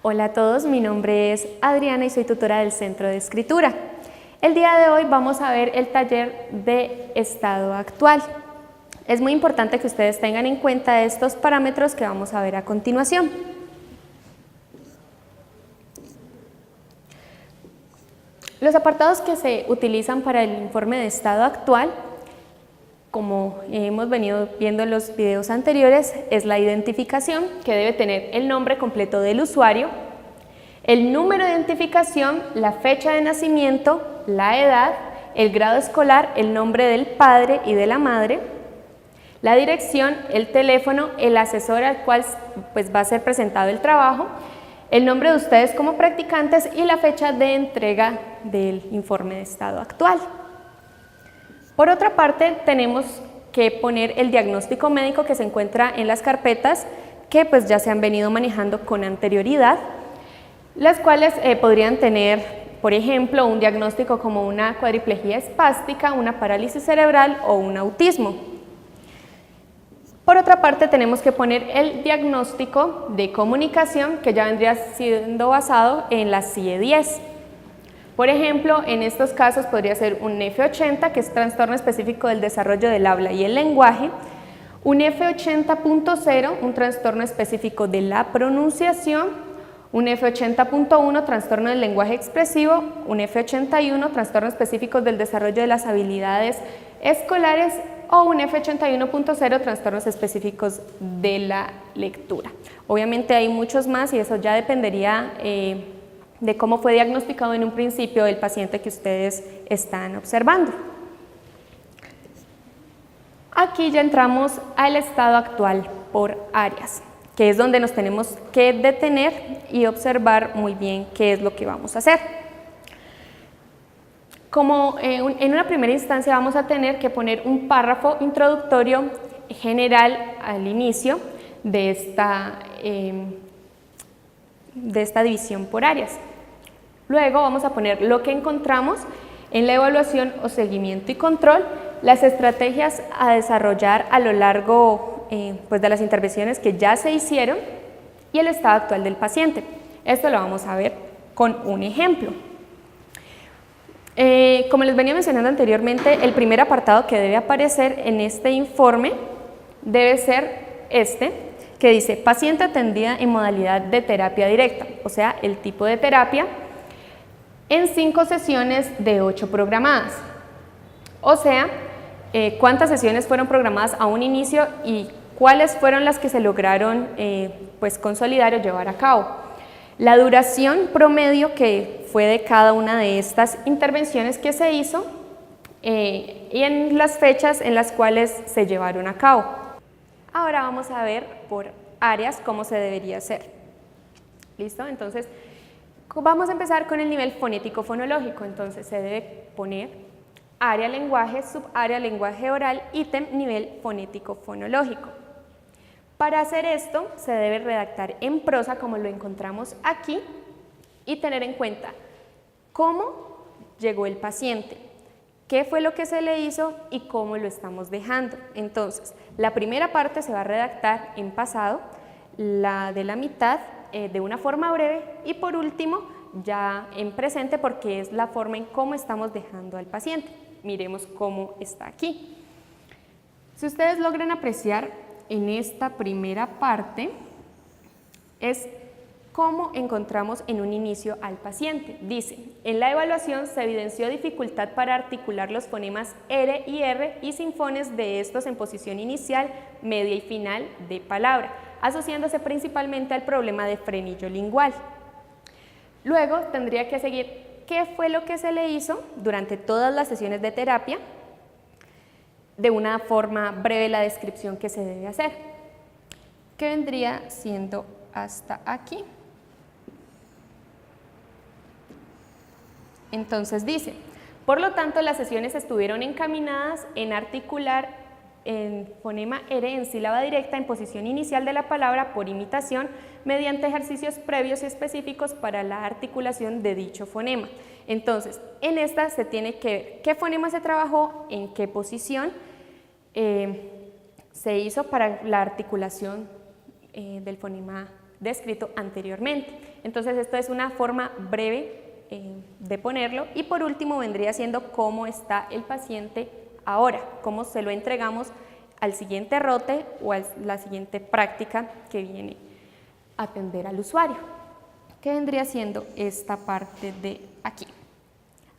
Hola a todos, mi nombre es Adriana y soy tutora del Centro de Escritura. El día de hoy vamos a ver el taller de estado actual. Es muy importante que ustedes tengan en cuenta estos parámetros que vamos a ver a continuación. Los apartados que se utilizan para el informe de estado actual, como hemos venido viendo en los videos anteriores, es la identificación, que debe tener el nombre completo del usuario, el número de identificación, la fecha de nacimiento, la edad, el grado escolar, el nombre del padre y de la madre, la dirección, el teléfono, el asesor al cual va a ser presentado el trabajo, el nombre de ustedes como practicantes y la fecha de entrega del informe de estado actual. Por otra parte, tenemos que poner el diagnóstico médico que se encuentra en las carpetas que ya se han venido manejando con anterioridad, las cuales podrían tener, por ejemplo, un diagnóstico como una cuadriplegia espástica, una parálisis cerebral o un autismo. Por otra parte, tenemos que poner el diagnóstico de comunicación que ya vendría siendo basado en la CIE 10. Por ejemplo, en estos casos podría ser un F80, que es trastorno específico del desarrollo del habla y el lenguaje, un F80.0, un trastorno específico de la pronunciación, un F80.1, trastorno del lenguaje expresivo, un F81, trastorno específico del desarrollo de las habilidades escolares o un F81.0, trastornos específicos de la lectura. Obviamente hay muchos más y eso ya dependería de cómo fue diagnosticado en un principio el paciente que ustedes están observando. Aquí ya entramos al estado actual por áreas, que es donde nos tenemos que detener y observar muy bien qué es lo que vamos a hacer. Como en una primera instancia vamos a tener que poner un párrafo introductorio general al inicio de esta división por áreas. Luego vamos a poner lo que encontramos en la evaluación o seguimiento y control, las estrategias a desarrollar a lo largo de las intervenciones que ya se hicieron y el estado actual del paciente. Esto lo vamos a ver con un ejemplo. Como les venía mencionando anteriormente, el primer apartado que debe aparecer en este informe debe ser este, que dice paciente atendida en modalidad de terapia directa, o sea, el tipo de terapia, en 5 sesiones de 8 programadas. O sea, cuántas sesiones fueron programadas a un inicio y cuáles fueron las que se lograron consolidar o llevar a cabo. La duración promedio que fue de cada una de estas intervenciones que se hizo y en las fechas en las cuales se llevaron a cabo. Ahora vamos a ver por áreas cómo se debería hacer. ¿Listo? Entonces, vamos a empezar con el nivel fonético-fonológico. Entonces, se debe poner área lenguaje, subárea lenguaje oral, ítem nivel fonético-fonológico. Para hacer esto, se debe redactar en prosa, como lo encontramos aquí, y tener en cuenta cómo llegó el paciente, qué fue lo que se le hizo y cómo lo estamos dejando. Entonces, la primera parte se va a redactar en pasado, la de la mitad de una forma breve y por último ya en presente porque es la forma en cómo estamos dejando al paciente. Miremos cómo está aquí. Si ustedes logran apreciar en esta primera parte es cómo encontramos en un inicio al paciente. Dice, en la evaluación se evidenció dificultad para articular los fonemas R y R y sinfones de estos en posición inicial, media y final de palabra, asociándose principalmente al problema de frenillo lingual. Luego tendría que seguir qué fue lo que se le hizo durante todas las sesiones de terapia, de una forma breve la descripción que se debe hacer, que vendría siendo hasta aquí. Entonces dice, por lo tanto las sesiones estuvieron encaminadas en articular en fonema R en sílaba directa en posición inicial de la palabra por imitación mediante ejercicios previos y específicos para la articulación de dicho fonema. Entonces, en esta se tiene que ver qué fonema se trabajó, en qué posición se hizo para la articulación del fonema descrito anteriormente. Entonces esto es una forma breve de ponerlo, y por último vendría siendo cómo está el paciente ahora, cómo se lo entregamos al siguiente rote o a la siguiente práctica que viene a atender al usuario, que vendría siendo esta parte de aquí.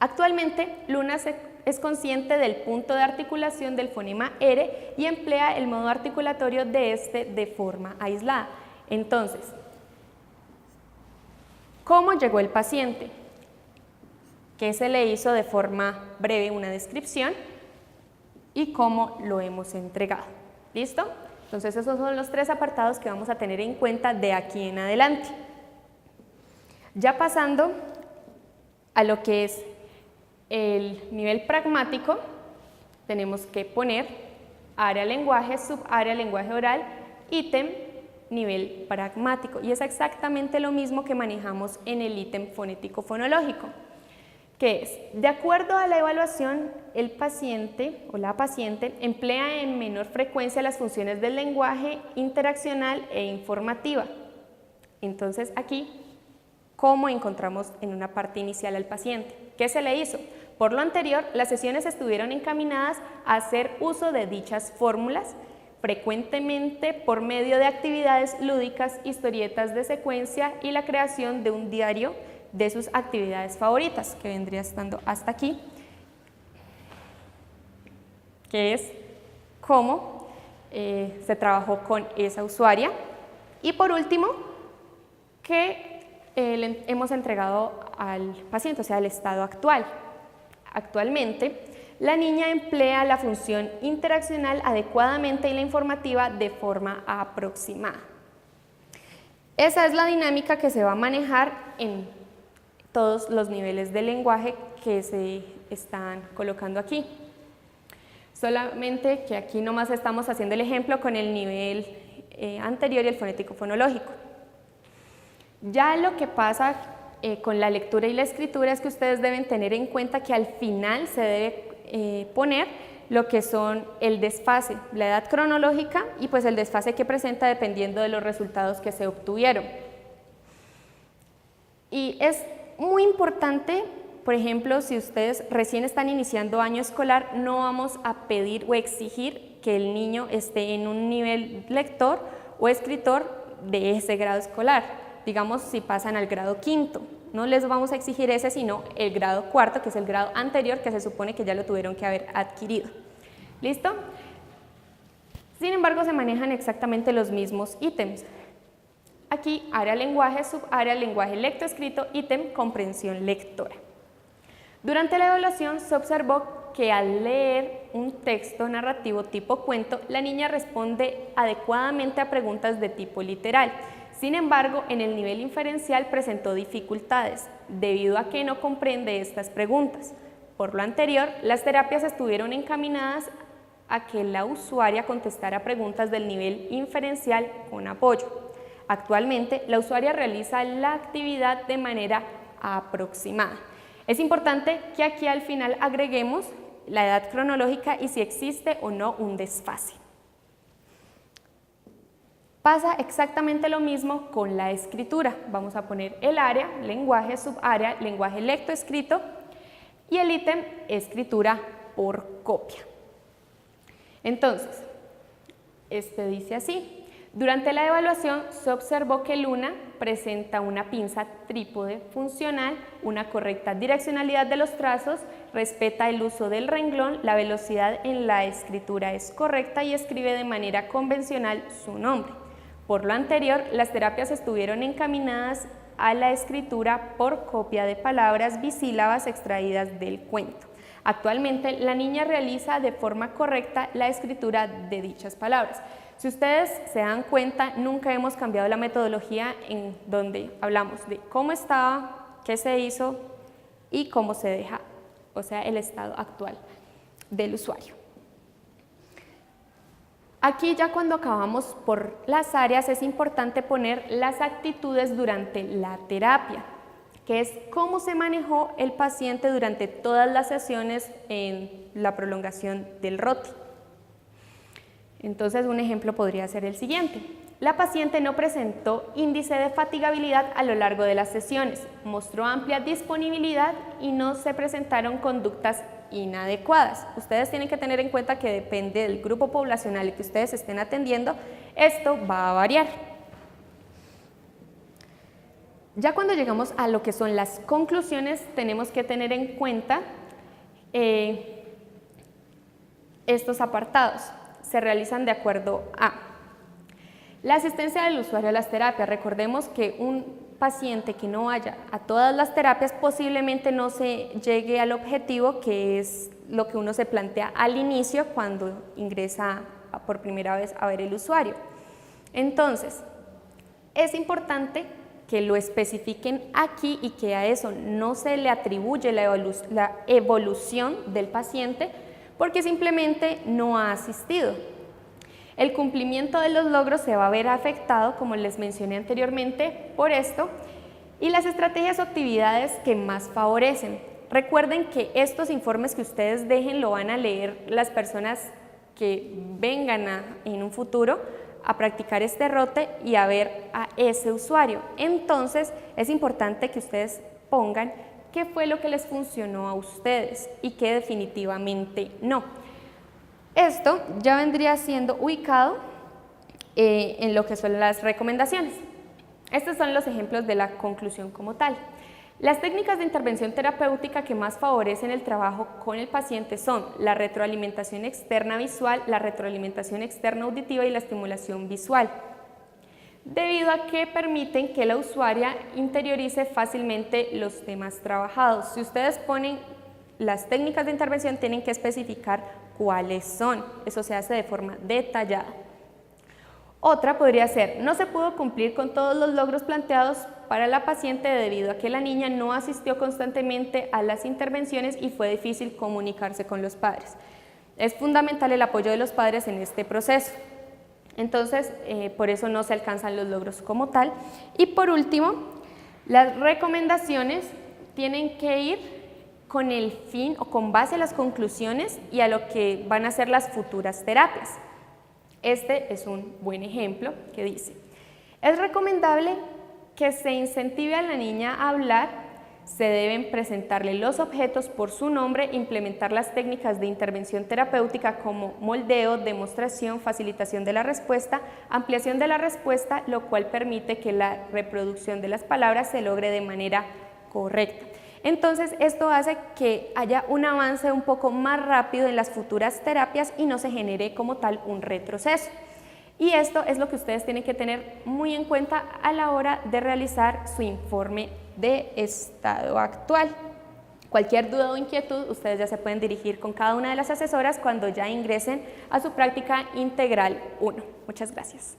Actualmente Luna es consciente del punto de articulación del fonema R y emplea el modo articulatorio de este de forma aislada. Entonces, ¿cómo llegó el paciente? Que se le hizo de forma breve una descripción y cómo lo hemos entregado. ¿Listo? Entonces esos son los 3 apartados que vamos a tener en cuenta de aquí en adelante. Ya pasando a lo que es el nivel pragmático, tenemos que poner área lenguaje, subárea lenguaje oral, ítem, nivel pragmático, y es exactamente lo mismo que manejamos en el ítem fonético fonológico, que es, de acuerdo a la evaluación, el paciente o la paciente emplea en menor frecuencia las funciones del lenguaje interaccional e informativa. Entonces aquí, ¿cómo encontramos en una parte inicial al paciente? ¿Qué se le hizo? Por lo anterior, las sesiones estuvieron encaminadas a hacer uso de dichas fórmulas, frecuentemente por medio de actividades lúdicas, historietas de secuencia y la creación de un diario de sus actividades favoritas, que vendría estando hasta aquí, que es cómo se trabajó con esa usuaria. Y por último, que le hemos entregado al paciente, o sea, el estado actual. Actualmente, la niña emplea la función interaccional adecuadamente y la informativa de forma aproximada. Esa es la dinámica que se va a manejar en todos los niveles de lenguaje que se están colocando aquí. Solamente que aquí nomás estamos haciendo el ejemplo con el nivel anterior y el fonético fonológico. Ya lo que pasa con la lectura y la escritura es que ustedes deben tener en cuenta que al final se debe poner lo que son el desfase, la edad cronológica y pues el desfase que presenta dependiendo de los resultados que se obtuvieron. Y es muy importante, por ejemplo, si ustedes recién están iniciando año escolar, no vamos a pedir o exigir que el niño esté en un nivel lector o escritor de ese grado escolar. Digamos, si pasan al grado quinto, no les vamos a exigir ese, sino el grado cuarto, que es el grado anterior, que se supone que ya lo tuvieron que haber adquirido. ¿Listo? Sin embargo, se manejan exactamente los mismos ítems. Aquí, área lenguaje, subárea lenguaje lectoescrito, ítem comprensión lectora. Durante la evaluación se observó que al leer un texto narrativo tipo cuento, la niña responde adecuadamente a preguntas de tipo literal. Sin embargo, en el nivel inferencial presentó dificultades, debido a que no comprende estas preguntas. Por lo anterior, las terapias estuvieron encaminadas a que la usuaria contestara preguntas del nivel inferencial con apoyo. Actualmente, la usuaria realiza la actividad de manera aproximada. Es importante que aquí al final agreguemos la edad cronológica y si existe o no un desfase. Pasa exactamente lo mismo con la escritura. Vamos a poner el área, lenguaje, subárea, lenguaje lectoescrito y el ítem escritura por copia. Entonces, este dice así. Durante la evaluación se observó que Luna presenta una pinza trípode funcional, una correcta direccionalidad de los trazos, respeta el uso del renglón, la velocidad en la escritura es correcta y escribe de manera convencional su nombre. Por lo anterior, las terapias estuvieron encaminadas a la escritura por copia de palabras bisílabas extraídas del cuento. Actualmente, la niña realiza de forma correcta la escritura de dichas palabras. Si ustedes se dan cuenta, nunca hemos cambiado la metodología en donde hablamos de cómo estaba, qué se hizo y cómo se deja, o sea, el estado actual del usuario. Aquí ya cuando acabamos por las áreas es importante poner las actitudes durante la terapia, que es cómo se manejó el paciente durante todas las sesiones en la prolongación del ROTI. Entonces, un ejemplo podría ser el siguiente. La paciente no presentó índice de fatigabilidad a lo largo de las sesiones, mostró amplia disponibilidad y no se presentaron conductas inadecuadas. Ustedes tienen que tener en cuenta que depende del grupo poblacional que ustedes estén atendiendo, esto va a variar. Ya cuando llegamos a lo que son las conclusiones, tenemos que tener en cuenta estos apartados. Se realizan de acuerdo a la asistencia del usuario a las terapias. Recordemos que un paciente que no vaya a todas las terapias posiblemente no se llegue al objetivo, que es lo que uno se plantea al inicio cuando ingresa por primera vez a ver el usuario. Entonces, es importante que lo especifiquen aquí y que a eso no se le atribuye la evolución del paciente porque simplemente no ha asistido. El cumplimiento de los logros se va a ver afectado, como les mencioné anteriormente, por esto y las estrategias o actividades que más favorecen. Recuerden que estos informes que ustedes dejen lo van a leer las personas que vengan en un futuro a practicar este rote y a ver a ese usuario. Entonces es importante que ustedes pongan qué fue lo que les funcionó a ustedes y qué definitivamente no. Esto ya vendría siendo ubicado en lo que son las recomendaciones. Estos son los ejemplos de la conclusión como tal. Las técnicas de intervención terapéutica que más favorecen el trabajo con el paciente son la retroalimentación externa visual, la retroalimentación externa auditiva y la estimulación visual, debido a que permiten que la usuaria interiorice fácilmente los temas trabajados. Si ustedes ponen las técnicas de intervención, tienen que especificar cuáles son. Eso se hace de forma detallada. Otra podría ser, no se pudo cumplir con todos los logros planteados para la paciente debido a que la niña no asistió constantemente a las intervenciones y fue difícil comunicarse con los padres. Es fundamental el apoyo de los padres en este proceso. Entonces, por eso no se alcanzan los logros como tal. Y por último, las recomendaciones tienen que ir con el fin o con base a las conclusiones y a lo que van a ser las futuras terapias. Este es un buen ejemplo que dice, es recomendable que se incentive a la niña a hablar, se deben presentarle los objetos por su nombre, implementar las técnicas de intervención terapéutica como moldeo, demostración, facilitación de la respuesta, ampliación de la respuesta, lo cual permite que la reproducción de las palabras se logre de manera correcta. Entonces, esto hace que haya un avance un poco más rápido en las futuras terapias y no se genere como tal un retroceso. Y esto es lo que ustedes tienen que tener muy en cuenta a la hora de realizar su informe de estado actual. Cualquier duda o inquietud, ustedes ya se pueden dirigir con cada una de las asesoras cuando ya ingresen a su práctica integral 1. Muchas gracias.